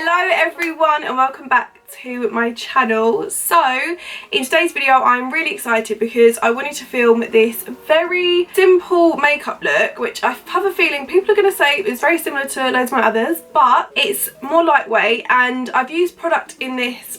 Hello everyone and welcome back to my channel. So in today's video I'm really excited because I wanted to film this very simple makeup look, which I have a feeling people are going to say is very similar to loads of my others, but it's more lightweight, and I've used products in this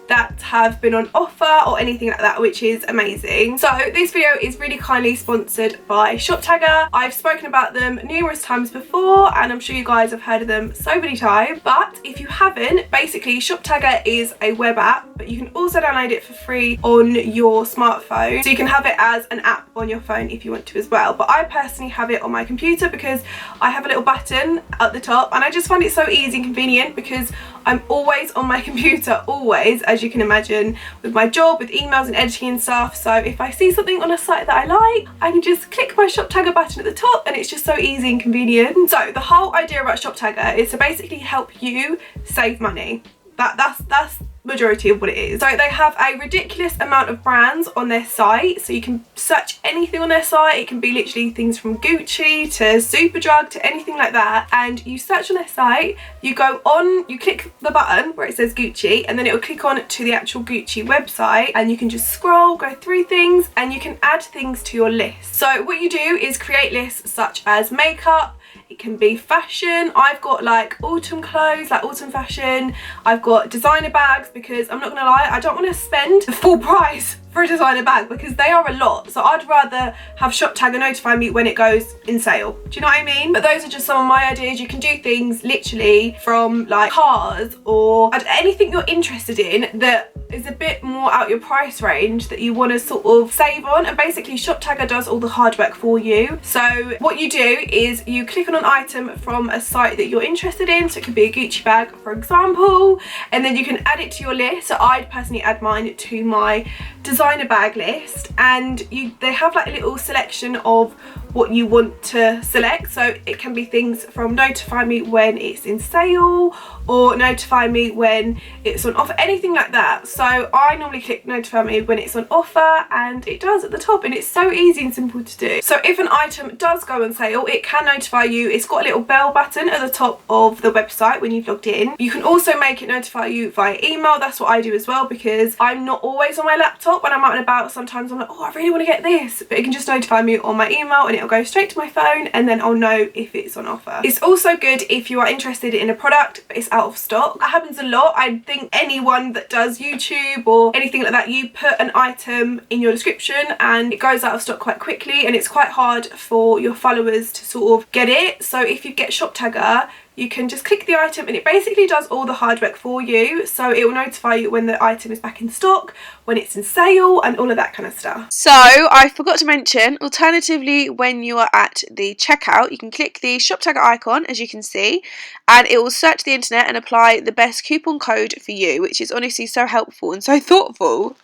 that have been on offer or anything like that, which is amazing. So this video is really kindly sponsored by ShopTagger. I've spoken about them numerous times before and I'm sure you guys have heard of them so many times, but if you haven't, basically ShopTagger is a web app, but you can also download it for free on your smartphone, so you can have it as an app on your phone if you want to as well. But I personally have it on my computer because I have a little button at the top and I just find it so easy and convenient because I'm always on my computer, always, as you can imagine, with my job, with emails and editing and stuff. So if I see something on a site that I like, I can just click my ShopTagger button at the top and it's just so easy and convenient. So the whole idea about ShopTagger is to basically help you save money. That's majority of what it is. So they have a ridiculous amount of brands on their site, so you can search anything on their site. It can be literally things from Gucci to Superdrug to anything like that, and you search on their site, you go on, you click the button where it says Gucci, and then it will click on to the actual Gucci website, and you can just scroll, go through things, and you can add things to your list. So what you do is create lists such as makeup, it can be fashion. I've got like autumn clothes, like autumn fashion. I've got designer bags because I'm not gonna lie, I don't want to spend the full price for a designer bag because they are a lot. So I'd rather have ShopTagger notify me when it goes in sale. Do you know what I mean? But those are just some of my ideas. You can do things literally from like cars or anything you're interested in that is a bit more out your price range that you want to sort of save on, and basically ShopTagger does all the hard work for you. So what you do is you click on an item from a site that you're interested in, so it could be a Gucci bag for example, and then you can add it to your list. So I'd personally add mine to my designer bag list, and they have like a little selection of what you want to select. So it can be things from notify me when it's in sale or notify me when it's on offer, anything like that. So I normally click notify me when it's on offer, and it does at the top, and it's so easy and simple to do. So if an item does go on sale, it can notify you. It's got a little bell button at the top of the website when you've logged in. You can also make it notify you via email. That's what I do as well because I'm not always on my laptop when I'm out and about. Sometimes I'm like, oh, I really want to get this, but it can just notify me on my email and it'll go straight to my phone, and then I'll know if it's on offer. It's also good if you are interested in a product but it's out of stock. That happens a lot. I think anyone that does YouTube or anything like that, you put an item in your description and it goes out of stock quite quickly, and it's quite hard for your followers to sort of get it. So if you get ShopTagger, you can just click the item and it basically does all the hard work for you. So it will notify you when the item is back in stock, when it's in sale, and all of that kind of stuff. So I forgot to mention, alternatively, when you are at the checkout, you can click the ShopTagger icon, as you can see, and it will search the internet and apply the best coupon code for you, which is honestly so helpful and so thoughtful.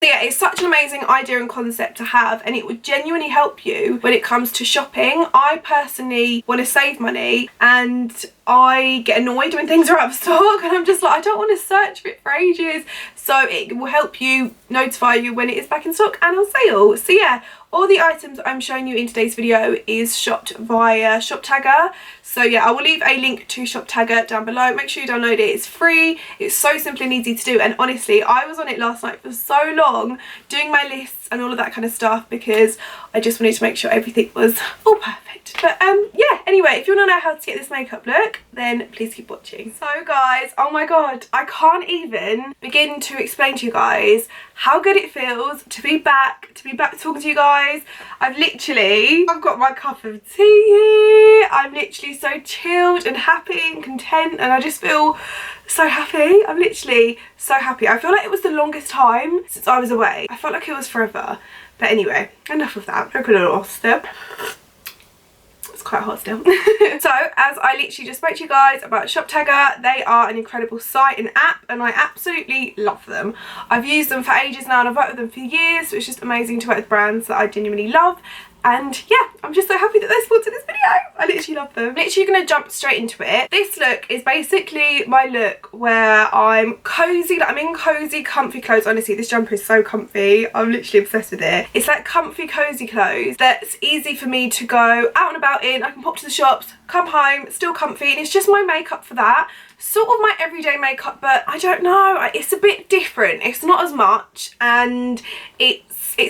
So yeah, it's such an amazing idea and concept to have, and it would genuinely help you when it comes to shopping. I personally want to save money and I get annoyed when things are out of stock, and I'm just like, I don't want to search for it for ages. So it will help you notify you when it is back in stock and on sale. So yeah, all the items I'm showing you in today's video is shopped via ShopTagger. So yeah, I will leave a link to ShopTagger down below. Make sure you download it. It's free. It's so simple and easy to do. And honestly, I was on it last night for so long doing my lists and all of that kind of stuff because I just wanted to make sure everything was all perfect. But yeah, anyway, if you want to know how to get this makeup look, then please keep watching. So guys, oh my god, I can't even begin to explain to you guys how good it feels to be back talking to you guys. I've got my cup of tea here. I'm literally so chilled and happy and content, and I just feel so happy. I'm literally so happy. I feel like it was the longest time since I was away. I felt like it was forever. But anyway, enough of that. Drink a little step. It's quite hot still. So as I literally just spoke to you guys about ShopTagger, they are an incredible site and app, and I absolutely love them. I've used them for ages now and I've worked with them for years, so it's just amazing to work with brands that I genuinely love. And yeah, I'm just so happy that they're sponsored this video. I literally love them. I'm literally going to jump straight into it. This look is basically my look where I'm cozy, like I'm in cozy, comfy clothes. Honestly, this jumper is so comfy. I'm literally obsessed with it. It's like comfy, cozy clothes that's easy for me to go out and about in. I can pop to the shops, come home, still comfy, and it's just my makeup for that. Sort of my everyday makeup, but I don't know, it's a bit different. It's not as much, and it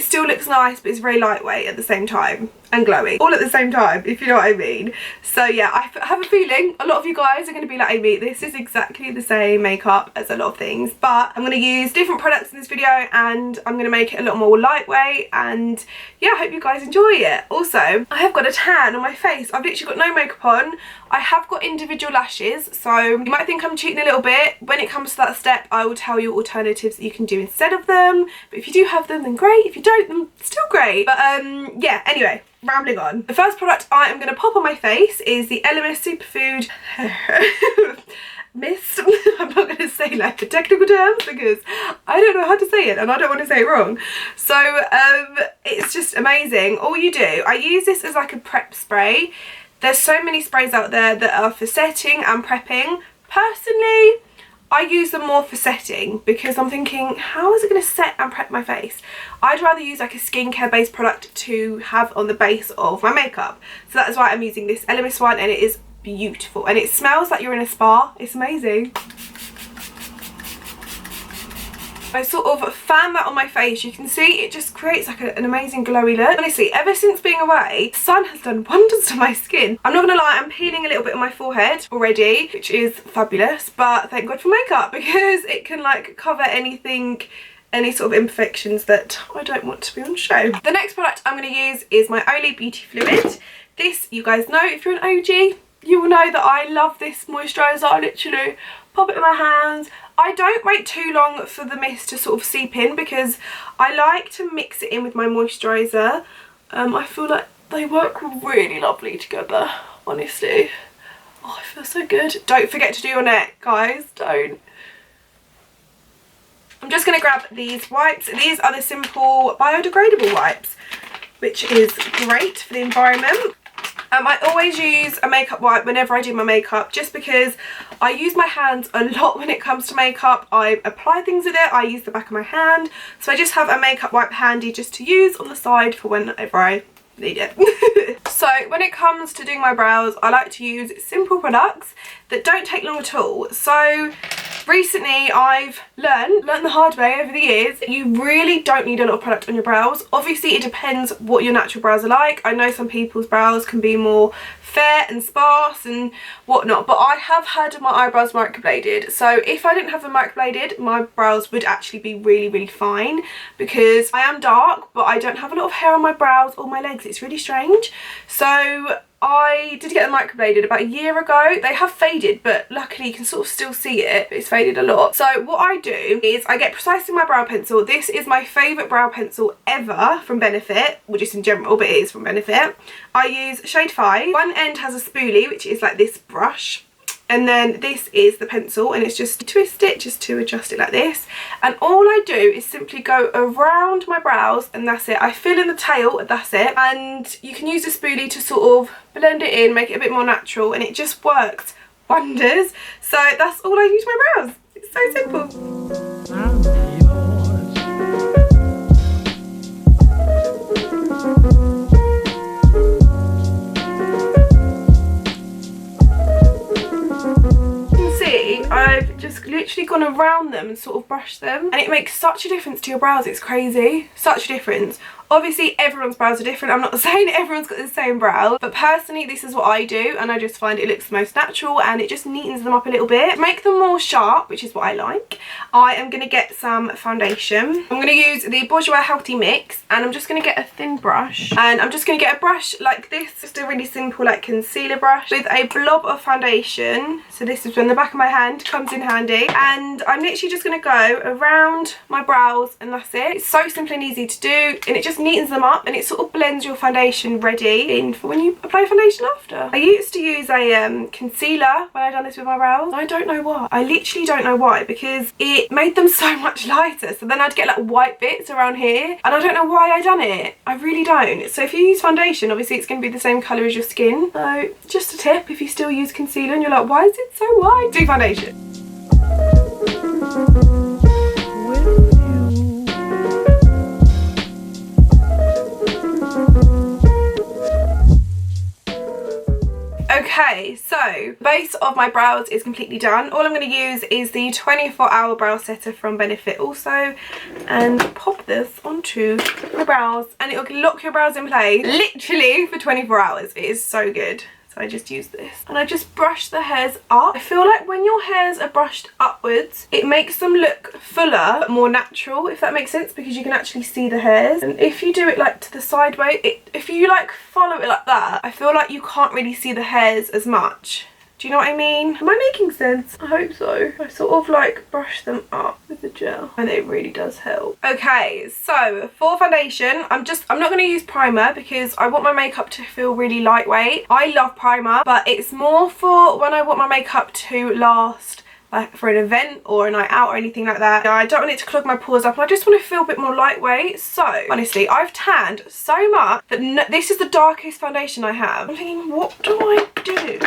still looks nice, but it's very lightweight at the same time and glowing all at the same time, if you know what I mean. So yeah, I have a feeling a lot of you guys are going to be like, Amy, this is exactly the same makeup as a lot of things, but I'm going to use different products in this video and I'm going to make it a lot more lightweight, and yeah, I hope you guys enjoy it. Also, I have got a tan on my face. I've literally got no makeup on. I have got individual lashes, so you might think I'm cheating a little bit. When it comes to that step, I will tell you alternatives that you can do instead of them, but if you do have them, then great. If you don't, then still great. But yeah, anyway, rambling on. The first product I am going to pop on my face is the Elemis Superfood Mist. I'm not going to say like the technical terms because I don't know how to say it and I don't want to say it wrong. So it's just amazing. All you do, I use this as like a prep spray. There's so many sprays out there that are for setting and prepping. Personally, I use them more for setting because I'm thinking, how is it going to set and prep my face? I'd rather use like a skincare based product to have on the base of my makeup. So that's why I'm using this Elemis one, and it is beautiful and it smells like you're in a spa. It's amazing. I sort of fan that on my face. You can see it just creates like an amazing glowy look. Honestly, ever since being away, the sun has done wonders to my skin. I'm not gonna lie, I'm peeling a little bit on my forehead already, which is fabulous, but thank God for makeup because it can like cover anything, any sort of imperfections that I don't want to be on show. The next product I'm going to use is my Olay Beauty Fluid. This, you guys know, if you're an OG, you will know that I love this moisturiser. I literally pop it in my hands. I don't wait too long for the mist to sort of seep in because I like to mix it in with my moisturiser. I feel like they work really lovely together, honestly. Oh, it feels so good. Don't forget to do your neck, guys, don't. I'm just going to grab these wipes. These are the simple biodegradable wipes, which is great for the environment. I always use a makeup wipe whenever I do my makeup just because I use my hands a lot when it comes to makeup. I apply things with it, I use the back of my hand, so I just have a makeup wipe handy just to use on the side for whenever I need it. So when it comes to doing my brows, I like to use simple products that don't take long at all. So recently I've learned the hard way over the years, you really don't need a lot of product on your brows. Obviously it depends what your natural brows are like. I know some people's brows can be more fair and sparse and whatnot, but I have had my eyebrows microbladed, so if I didn't have them microbladed, my brows would actually be really fine because I am dark but I don't have a lot of hair on my brows or my legs. It's really strange. So I did get them microbladed about a year ago. They have faded, but luckily you can sort of still see it, but it's faded a lot. So what I do is I get Precise in my brow pencil. This is my favourite brow pencil ever from Benefit, well just in general, but it is from Benefit. I use shade 5. One end has a spoolie, which is like this brush. And then this is the pencil, and it's just to twist it, just to adjust it like this. And all I do is simply go around my brows and that's it. I fill in the tail, that's it. And you can use a spoolie to sort of blend it in, make it a bit more natural, and it just works wonders. So that's all I use my brows. It's so simple. I've just literally gone around them and sort of brushed them, and it makes such a difference to your brows. It's crazy, such a difference. Obviously everyone's brows are different. I'm not saying everyone's got the same brow, but personally this is what I do, and I just find it looks the most natural and it just neatens them up a little bit, make them more sharp, which is what I like. I am going to get some foundation. I'm going to use the Bourjois Healthy Mix, and I'm just going to get a thin brush, and I'm just going to get a brush like this, just a really simple like concealer brush with a blob of foundation. So this is when the back of my hand comes in handy, and I'm literally just going to go around my brows and that's it. It's so simple and easy to do, and it just just neatens them up and it sort of blends your foundation ready in for when you apply foundation after. I used to use a concealer when I done this with my brows. I don't know why. I literally don't know why, because it made them so much lighter. So then I'd get like white bits around here and I don't know why I done it. I really don't. So if you use foundation, obviously it's going to be the same colour as your skin. So just a tip, if you still use concealer and you're like, why is it so white? Do foundation. Okay, so the base of my brows is completely done. All I'm going to use is the 24-hour brow setter from Benefit also, and pop this onto my brows and it will lock your brows in place literally for 24 hours. It is so good. So I just use this and I just brush the hairs up. I feel like when your hairs are brushed upwards, it makes them look fuller, but more natural, if that makes sense, because you can actually see the hairs. And if you do it like to the sideways, if you like follow it like that, I feel like you can't really see the hairs as much. Do you know what I mean? Am I making sense? I hope so. I sort of like brush them up with the gel and it really does help. Okay, so for foundation, I'm not going to use primer because I want my makeup to feel really lightweight. I love primer, but it's more for when I want my makeup to last like for an event or a night out or anything like that. I don't want it to clog my pores up and I just want to feel a bit more lightweight. So honestly, I've tanned so much that this is the darkest foundation I have. I'm thinking, what do I do?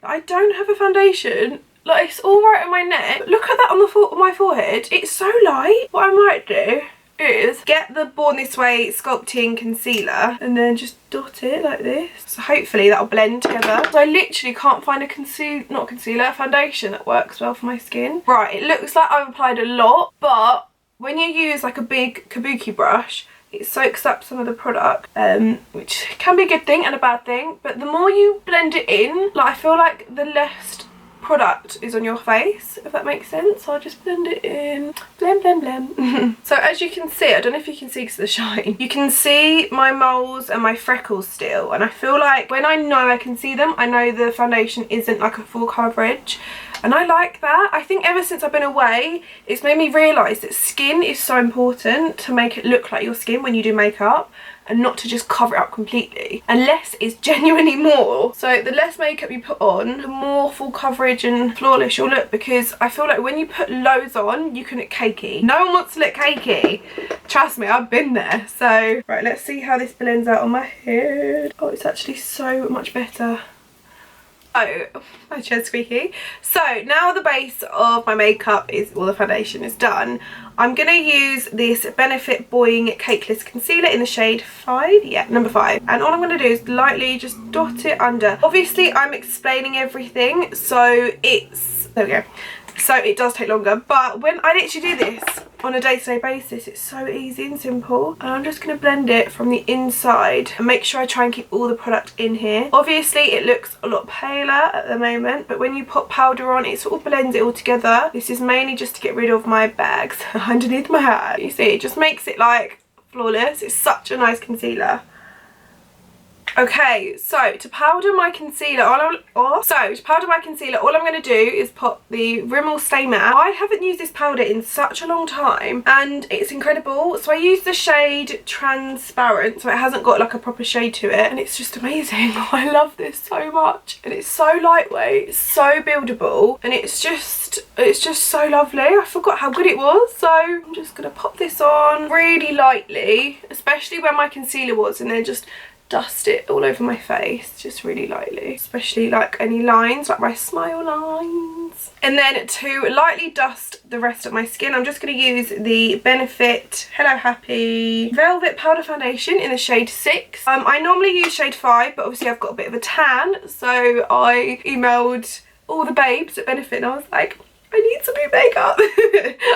I don't have a foundation. Like, it's all right on my neck. But look at that on my forehead. It's so light. What I might do is get the Born This Way sculpting concealer and then just dot it like this. So hopefully that'll blend together. So I literally can't find a foundation that works well for my skin. Right, it looks like I've applied a lot, but when you use like a big kabuki brush, it soaks up some of the product, which can be a good thing and a bad thing. But the more you blend it in, like, I feel like the less product is on your face, if that makes sense. So I'll just blend it in. Blend, blend, blend. So as you can see, I don't know if you can see because of the shine, you can see my moles and my freckles still. And I feel like when I know I can see them, I know the foundation isn't like a full coverage. And I like that. I think ever since I've been away, it's made me realise that skin is so important to make it look like your skin when you do makeup, and not to just cover it up completely. And less is genuinely more. So the less makeup you put on, the more full coverage and flawless you'll look, because I feel like when you put loads on, you can look cakey. No one wants to look cakey. Trust me, I've been there. So, right, let's see how this blends out on my head. Oh, it's actually so much better. Oh, my chair's squeaky. So now the base of my makeup is, well, the foundation is done. I'm going to use this Benefit Boing Cakeless Concealer in the shade 5. Yeah, number 5. And all I'm going to do is lightly just dot it under. Obviously, I'm explaining everything, so there we go. So it does take longer, but when I literally do this on a day-to-day basis, it's so easy and simple. And I'm just going to blend it from the inside and make sure I try and keep all the product in here. Obviously it looks a lot paler at the moment, but when you put powder on, it sort of blends it all together. This is mainly just to get rid of my bags underneath my hat. You see, it just makes it like flawless. It's such a nice concealer. Okay, so to powder my concealer, all I'm going to do is put the Rimmel Stay Matte. I haven't used this powder in such a long time and it's incredible. So I use the shade Transparent, so it hasn't got like a proper shade to it, and it's just amazing. I love this so much, and it's so lightweight, it's so buildable, and it's just so lovely. I forgot how good it was. So I'm just going to pop this on really lightly, especially where my concealer was, and then just dust it all over my face, just really lightly, especially like any lines, like my smile lines. And then to lightly dust the rest of my skin, I'm just going to use the Benefit Hello Happy Velvet Powder Foundation in the shade 6. I normally use shade 5, but obviously I've got a bit of a tan, so I emailed all the babes at Benefit and I was like, I need some new makeup.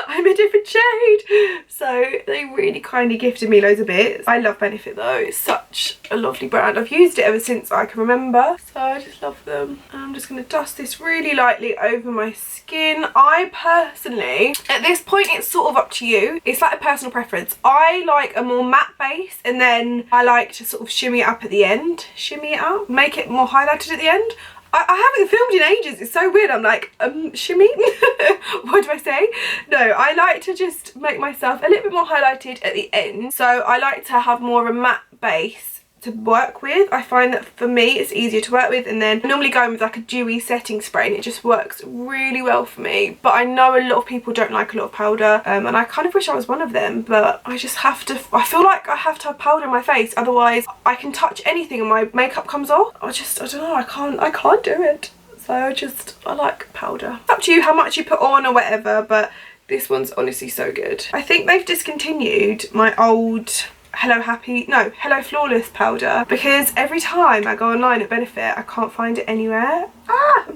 I'm a different shade. So they really kindly gifted me loads of bits. I love Benefit though. It's such a lovely brand. I've used it ever since I can remember. So I just love them. I'm just going to dust this really lightly over my skin. I personally, at this point it's sort of up to you. It's like a personal preference. I like a more matte base, and then I like to sort of shimmy it up at the end. Shimmy it up. Make it more highlighted at the end. I haven't filmed in ages. It's so weird. I'm like, shimmy? What do I say? No, I like to just make myself a little bit more highlighted at the end. So I like to have more of a matte base to work with. I find that for me it's easier to work with, and then I normally go in with like a dewy setting spray and it just works really well for me. But I know a lot of people don't like a lot of powder, and I kind of wish I was one of them, but I just have to, I feel like I have to have powder in my face, otherwise I can touch anything and my makeup comes off. I don't know, I can't do it. So I like powder. It's up to you how much you put on or whatever, but this one's honestly so good. I think they've discontinued my old Hello Flawless powder, because every time I go online at Benefit I can't find it anywhere.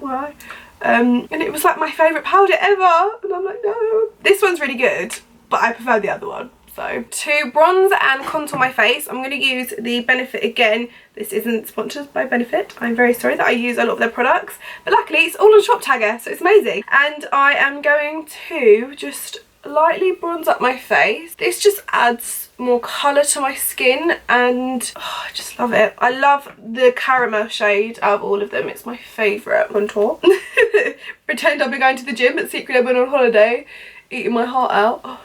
Why? And it was like my favourite powder ever, and I'm like, no. This one's really good, but I prefer the other one. So to bronze and contour my face, I'm going to use the Benefit again. This isn't sponsored by Benefit. I'm very sorry that I use a lot of their products, but luckily it's all on Shop Tagger, so it's amazing. And I am going to just lightly bronze up my face. This just adds more colour to my skin, and I just love it. I love the caramel shade out of all of them. It's my favourite contour. Pretend I've been going to the gym, but secretly I've been on holiday eating my heart out.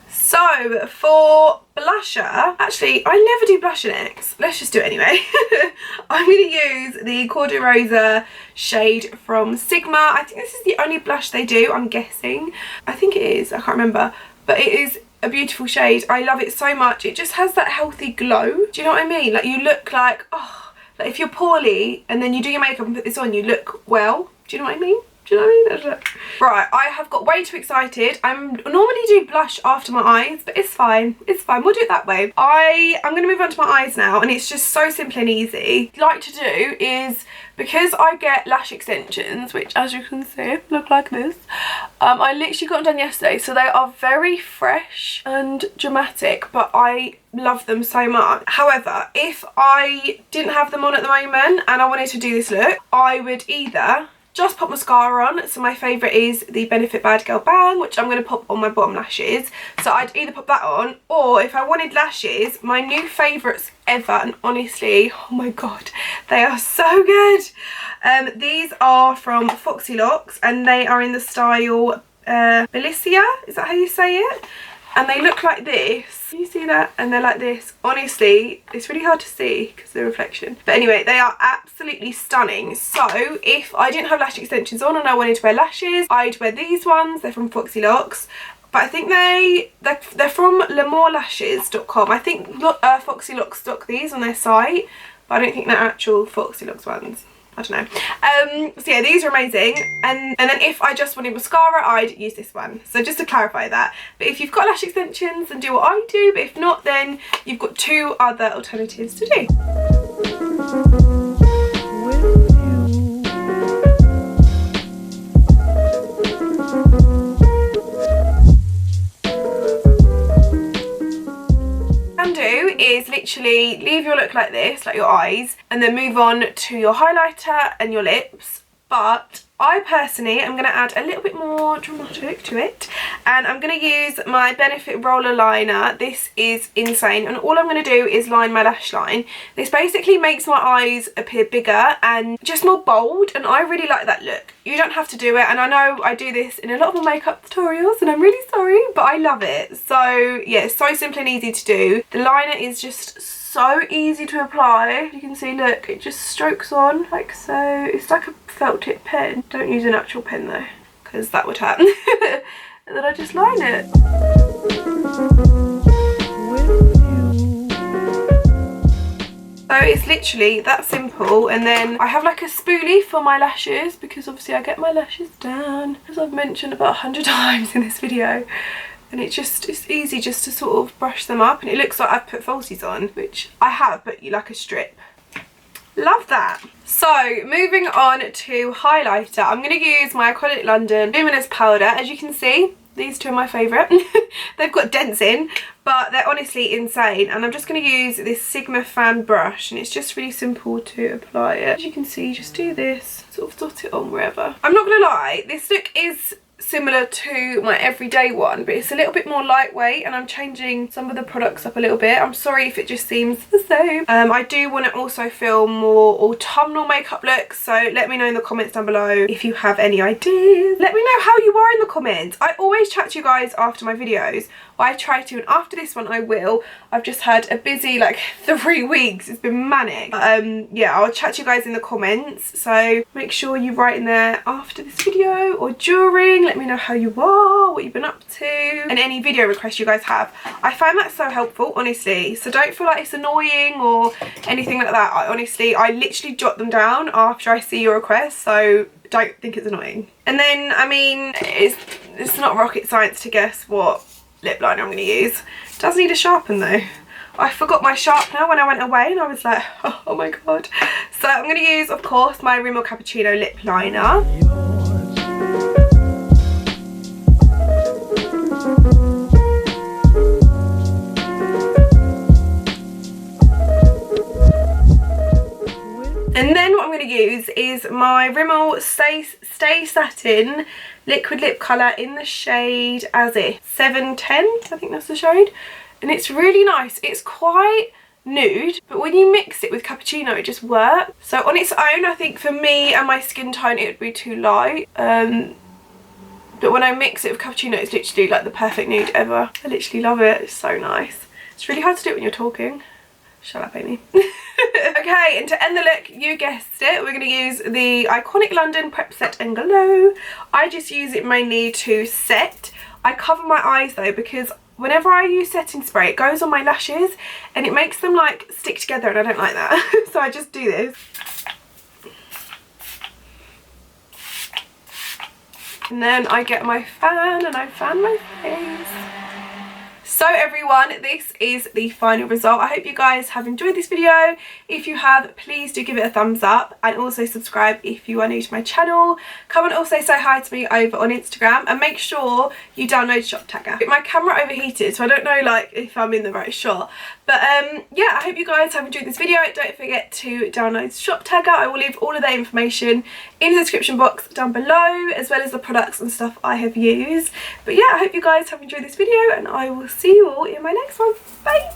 So for blusher, actually I never do blusher next. Let's just do it anyway. I'm going to use the Cordo Rosa shade from Sigma. I think this is the only blush they do, I'm guessing. I think it is, I can't remember. But it is a beautiful shade. I love it so much. It just has that healthy glow. Do you know what I mean? Like you look like, oh, like if you're poorly and then you do your makeup and put this on, you look well. Do you know what I mean? Do you know what I mean? Right, I have got way too excited. I normally do blush after my eyes, but it's fine. It's fine. We'll do it that way. I'm going to move on to my eyes now, and it's just so simple and easy. What I like to do is, because I get lash extensions, which as you can see look like this, I literally got them done yesterday, so they are very fresh and dramatic, but I love them so much. However, if I didn't have them on at the moment and I wanted to do this look, I would either just pop mascara on. So my favourite is the Benefit Bad Girl Bang, which I'm going to pop on my bottom lashes. So I'd either pop that on, or if I wanted lashes, my new favourites ever, and honestly, oh my god, they are so good. These are from Foxy Locks, and they are in the style Belicia, is that how you say it? And they look like this. Can you see that? And they're like this. Honestly, it's really hard to see because of the reflection. But anyway, they are absolutely stunning. So if I didn't have lash extensions on and I wanted to wear lashes, I'd wear these ones. They're from Foxy Locks. But I think they're from lemorlashes.com. I think Foxy Locks stock these on their site, but I don't think they're actual Foxy Locks ones. I don't know. So yeah, these are amazing. And then if I just wanted mascara, I'd use this one. So just to clarify that. But if you've got lash extensions, then do what I do. But if not, then you've got two other alternatives to do. Is literally leave your look like this, like your eyes, and then move on to your highlighter and your lips. But I personally am going to add a little bit more dramatic to it, and I'm going to use my Benefit roller liner. This is insane, and all I'm going to do is line my lash line. This basically makes my eyes appear bigger and just more bold, and I really like that look. You don't have to do it, and I know I do this in a lot of my makeup tutorials, and I'm really sorry, but I love it. So yeah, it's so simple and easy to do. The liner is just so easy to apply. You can see, look, it just strokes on like so. It's like a felt tip pen. Don't use an actual pen though, because that would hurt. And then I just line it. So it's literally that simple. And then I have like a spoolie for my lashes, because obviously I get my lashes down, as I've mentioned about 100 times in this video. And it's easy just to sort of brush them up, and it looks like I've put falsies on, which I have, but you like a strip. Love that. So moving on to highlighter, I'm going to use my Iconic London Luminous Powder. As you can see, these two are my favourite. They've got dents in, but they're honestly insane. And I'm just going to use this Sigma fan brush, and it's just really simple to apply it. As you can see, just do this, sort of dot it on wherever. I'm not going to lie, this look is similar to my everyday one, but it's a little bit more lightweight, and I'm changing some of the products up a little bit. I'm sorry if it just seems the same. I do want to also film more autumnal makeup looks, so let me know in the comments down below if you have any ideas. Let me know how you are in the comments. I always chat to you guys after my videos. I try to, and after this one I will. I've just had a busy like 3 weeks. It's been manic. Yeah, I'll chat to you guys in the comments, so make sure you write in there after this video or during. Let me know how you are, what you've been up to, and any video requests you guys have. I find that so helpful, honestly, so don't feel like it's annoying or anything like that. I literally jot them down after I see your requests, so don't think it's annoying. And then, I mean, it's not rocket science to guess what lip liner I'm going to use. It does need a sharpen though. I forgot my sharpener when I went away, and I was like, oh my god. So I'm going to use, of course, my Rimmel Cappuccino lip liner. And then what I'm going to use is my Rimmel Stay Satin liquid lip colour in the shade As If 710, I think that's the shade. And it's really nice. It's quite nude, but when you mix it with cappuccino it just works. So on its own, I think for me and my skin tone it would be too light. But when I mix it with cappuccino, it's literally like the perfect nude ever. I literally love it. It's so nice. It's really hard to do it when you're talking. Shut up, Amy. Okay, and to end the look, you guessed it, we're going to use the Iconic London Prep Set and Glow. I just use it mainly to set. I cover my eyes though, because whenever I use setting spray, it goes on my lashes and it makes them like stick together, and I don't like that. So I just do this. And then I get my fan and I fan my face. So everyone, this is the final result. I hope you guys have enjoyed this video. If you have, please do give it a thumbs up, and also subscribe if you are new to my channel. Come and also say hi to me over on Instagram, and make sure you download Shop Tagger. My camera overheated, so I don't know like if I'm in the right shot. But yeah, I hope you guys have enjoyed this video. Don't forget to download Shop Tagger. I will leave all of that information in the description box down below, as well as the products and stuff I have used. But yeah, I hope you guys have enjoyed this video, and I will see you all in my next one. Bye!